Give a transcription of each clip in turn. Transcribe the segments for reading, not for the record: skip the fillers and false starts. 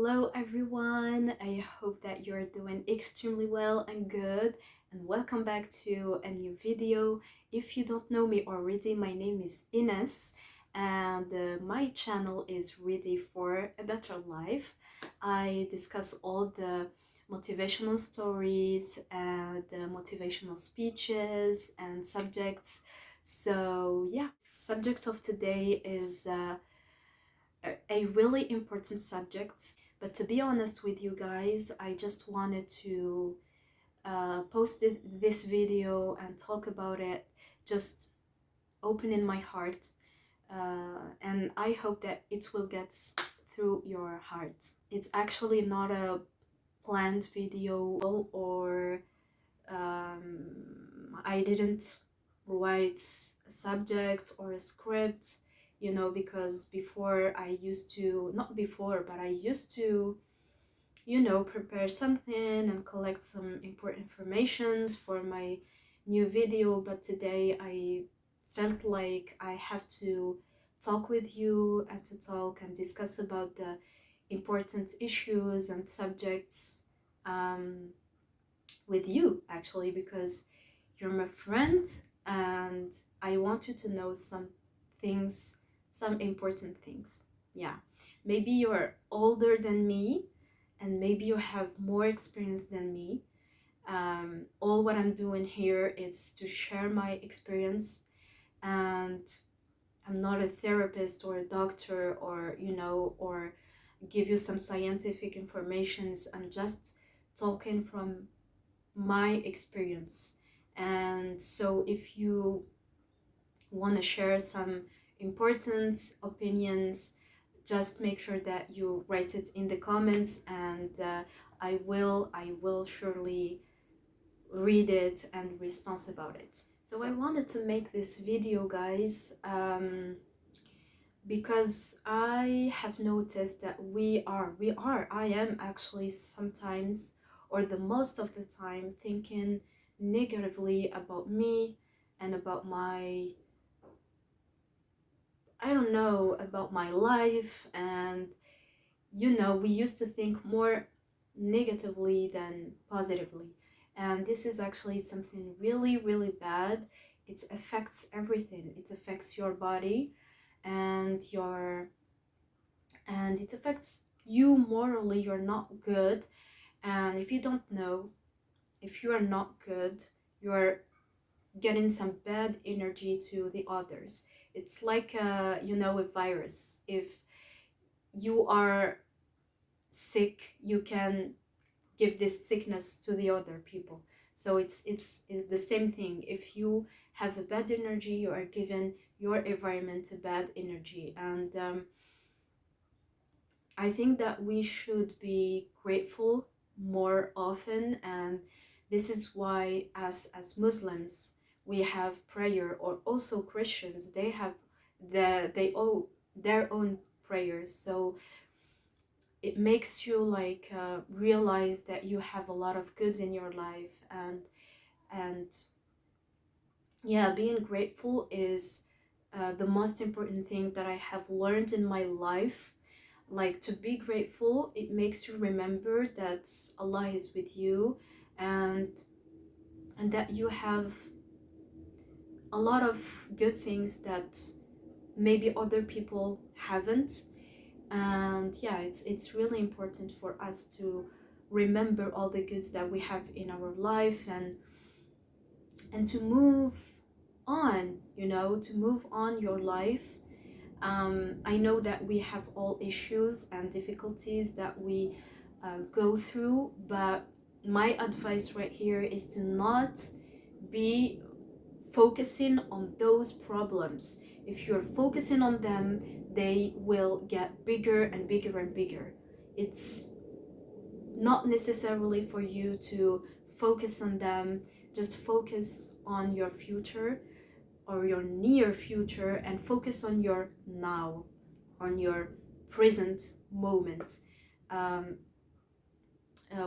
Hello everyone, I hope that you're doing extremely well and good, and welcome back to a new video. If you don't know me already, my name is Ines and my channel is Ready for a Better Life. I discuss all the motivational stories and motivational speeches and subjects. So yeah, subject of today is a really important subject. But to be honest with you guys, I just wanted to post this video and talk about it, just opening my heart. And I hope that it will get through your heart. It's actually not a planned video, or I didn't write a subject or a script, because before I used to, not before, but I used to, prepare something and collect some important informations for my new video. But today I felt like I have to talk with you and to talk and discuss about the important issues and subjects with you, actually, because you're my friend and I want you to know some things, some important things. Yeah, maybe you're older than me and maybe you have more experience than me. All what I'm doing here is to share my experience, and I'm not a therapist or a doctor, or or give you some scientific informations. I'm just talking from my experience. And so if you want to share some important opinions, just make sure that you write it in the comments, and I will surely read it and respond about it. So I wanted to make this video, guys, because I have noticed that I am actually sometimes, or the most of the time, thinking negatively about me and about I don't know, about my life. And we used to think more negatively than positively. And this is actually something really, really bad. It affects everything. It affects your body and it affects you morally. You're not good. And if you don't know, if you are not good, you're getting some bad energy to the others. It's like a virus. If you are sick, you can give this sickness to the other people. So it's the same thing. If you have a bad energy, you are giving your environment a bad energy. And I think that we should be grateful more often, and this is why as Muslims we have prayer, or also Christians, they have their own prayers. So it makes you like realize that you have a lot of goods in your life. And yeah, being grateful is the most important thing that I have learned in my life. Like, to be grateful, it makes you remember that Allah is with you, and that you have a lot of good things that maybe other people haven't. And yeah, it's really important for us to remember all the goods that we have in our life, and to move on, to move on your life. I know that we have all issues and difficulties that we go through, but my advice right here is to not be focusing on those problems. If you're focusing on them, they will get bigger and bigger and bigger. It's not necessarily for you to focus on them. Just focus on your future, or your near future, and focus on your now, on your present moment. um,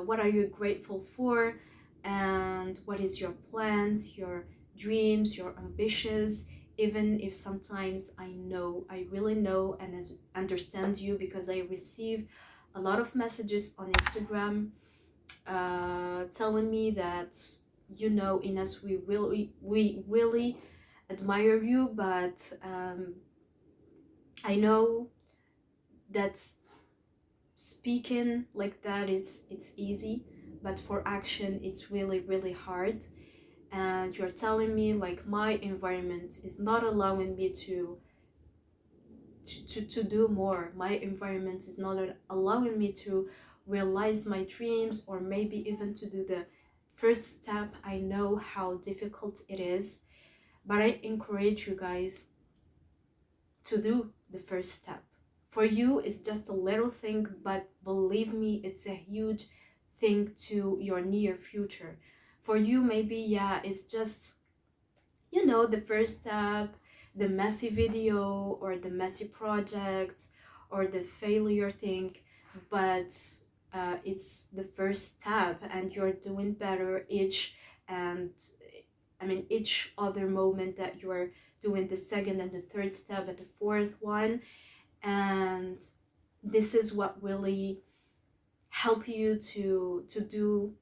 what are you grateful for, and what is your plans, your dreams, your ambitions? Even if sometimes I really know and understand you, because I receive a lot of messages on Instagram telling me that, you know, Ines, we really admire you, but I know that speaking like that it's easy, but for action it's really really hard. And you're telling me like my environment is not allowing me to do more. My environment is not allowing me to realize my dreams, or maybe even to do the first step. I know how difficult it is, but I encourage you guys to do the first step. For you, it's just a little thing, but believe me, it's a huge thing to your near future. For you, maybe, yeah, it's just, you know, the first step, the messy video or the messy project or the failure thing, but it's the first step, and you're doing better each and each other moment that you're doing the second and the third step and the fourth one. And this is what really help you to do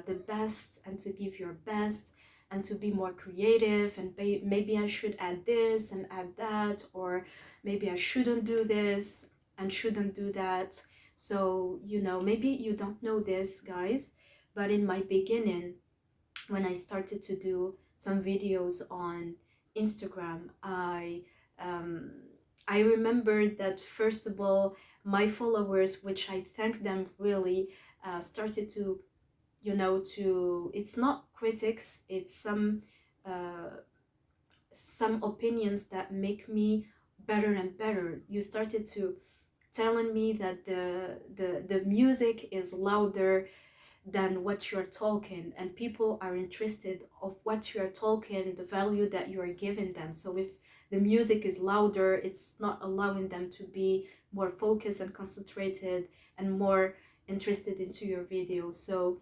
the best and to give your best and to be more creative. And maybe I should add this and add that, or maybe I shouldn't do this and shouldn't do that. So, you know, maybe you don't know this, guys, but in my beginning, when I started to do some videos on Instagram, um, I remember that first of all, my followers, which I thank them really, started to, you know, to, it's not critics, it's uh, some opinions that make me better and better. You started to telling me that the music is louder than what you're talking, and people are interested of what you're talking, the value that you're giving them. So if the music is louder, it's not allowing them to be more focused and concentrated and more interested into your video. So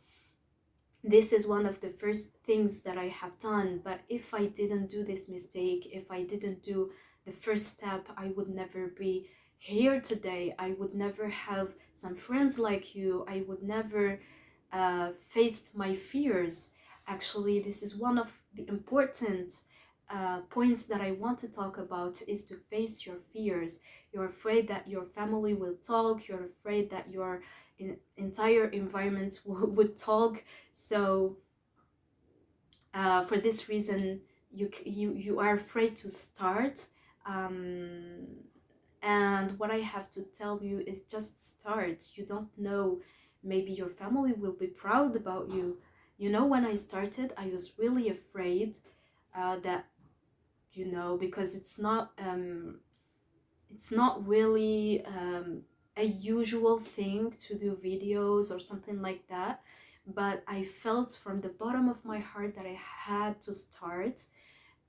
this is one of the first things that I have done. But if I didn't do this mistake, if I didn't do the first step, I would never be here today. I would never have some friends like you. I would never faced my fears. Actually, this is one of the important points that I want to talk about, is to face your fears. You're afraid that your family will talk. You're afraid that your entire environment would talk. So for this reason, you are afraid to start. Um, and what I have to tell you is just start. You don't know, maybe your family will be proud about you. You know, when I started, I was really afraid that, you know, because it's not really a usual thing to do videos or something like that. But I felt from the bottom of my heart that I had to start,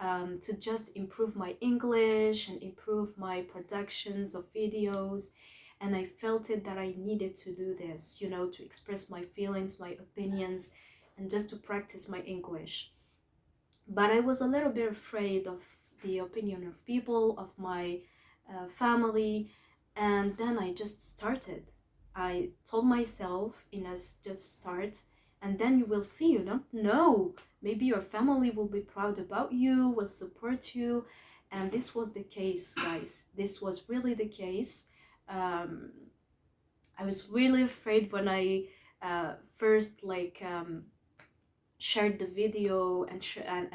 to just improve my English and improve my productions of videos. And I felt it that I needed to do this, you know, to express my feelings, my opinions, and just to practice my English. But I was a little bit afraid of the opinion of people, of my family. And then I just started. I told myself, Ines, just start, and then you will see. You don't know. Maybe your family will be proud about you, will support you. And this was the case, guys. This was really the case. Um, I was really afraid when I first shared the video and shared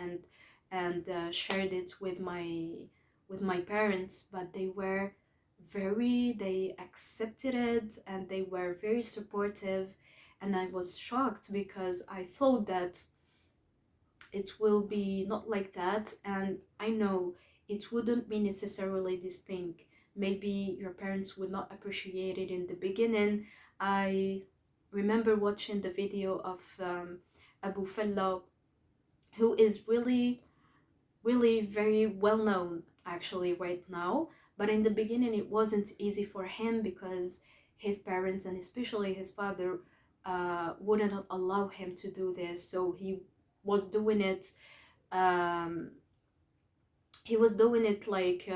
it with my parents. But they accepted it, and they were very supportive. And I was shocked because I thought that it will be not like that. And I know it wouldn't be necessarily this thing. Maybe your parents would not appreciate it in the beginning. I remember watching the video of Abu Fella, who is really really very well known actually right now. But in the beginning, it wasn't easy for him because his parents, and especially his father, wouldn't allow him to do this. So was doing it he was doing it like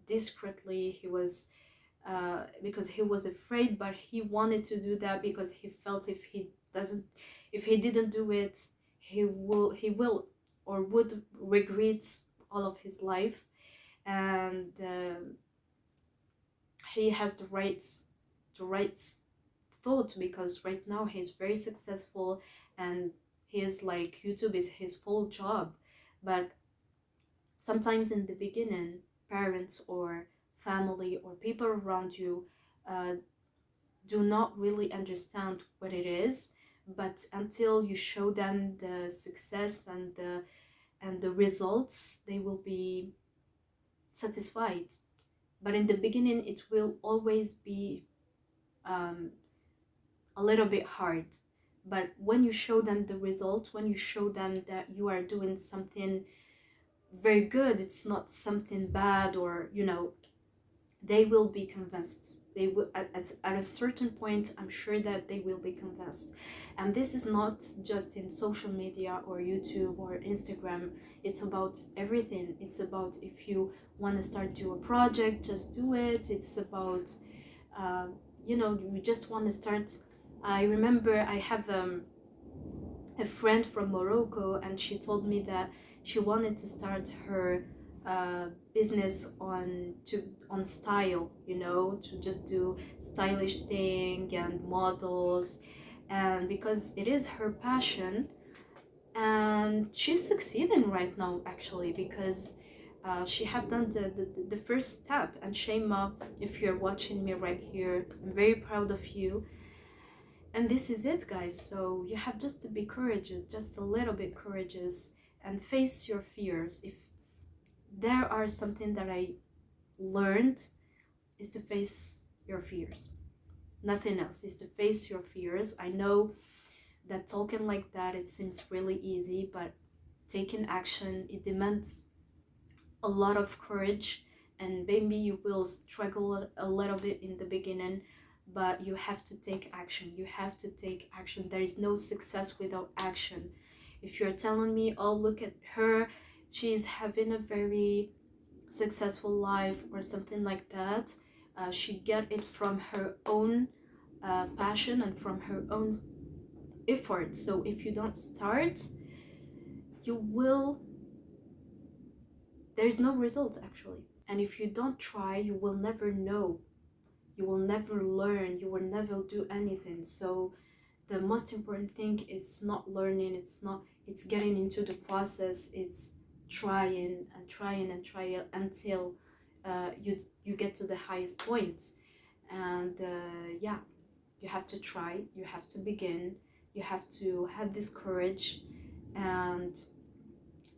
discreetly. He was because he was afraid, but he wanted to do that because he felt if he didn't do it, he will or would regret all of his life. And he has the right thought, because right now he's very successful, and he's like, YouTube is his full job. But sometimes in the beginning, parents or family or people around you uh, do not really understand what it is. But until you show them the success and the results, they will be satisfied. But in the beginning, it will always be um, a little bit hard. But when you show them the result, when you show them that you are doing something very good, it's not something bad, or they will be convinced. They will at a certain point, I'm sure that they will be convinced. And this is not just in social media or YouTube or Instagram. It's about everything. It's about, if you want to start do a project, just do it. It's about uh, you just want to start. I remember I have a friend from Morocco, and she told me that she wanted to start her business on style, to just do stylish thing and models, and because it is her passion. And she's succeeding right now, actually, because she have done the first step. And Shema, if you're watching me right here, I'm very proud of you. And this is it, guys. So you have just to be courageous, just a little bit courageous, and face your fears. If there are something that I learned, is to face your fears. Nothing else, is to face your fears. I know that talking like that, it seems really easy, but taking action, it demands a lot of courage. And maybe you will struggle a little bit in the beginning, but you have to take action. You have to take action. There is no success without action. If you're telling me, oh, look at her, she's having a very successful life or something like that, she get it from her own passion and from her own effort. So if you don't start, you will there's no results, actually. And if you don't try, you will never know. You will never learn. You will never do anything. So the most important thing is not learning. It's getting into the process. It's trying and trying and trying until you get to the highest point. And yeah, you have to try. You have to begin. You have to have this courage. And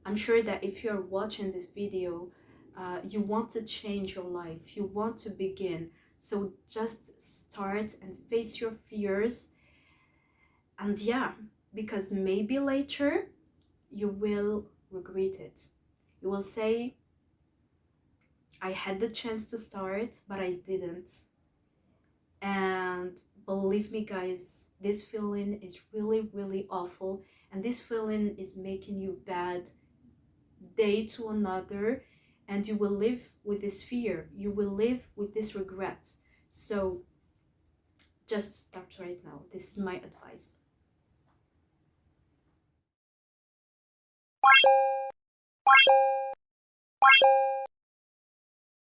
I'm sure that if you're watching this video, you want to change your life, you want to begin. So just start and face your fears. And yeah, because maybe later you will regret it. You will say, I had the chance to start, but I didn't. And believe me, guys, this feeling is really, really awful. And this feeling is making you bad day to another, and you will live with this fear, you will live with this regret. So just start right now. This is my advice.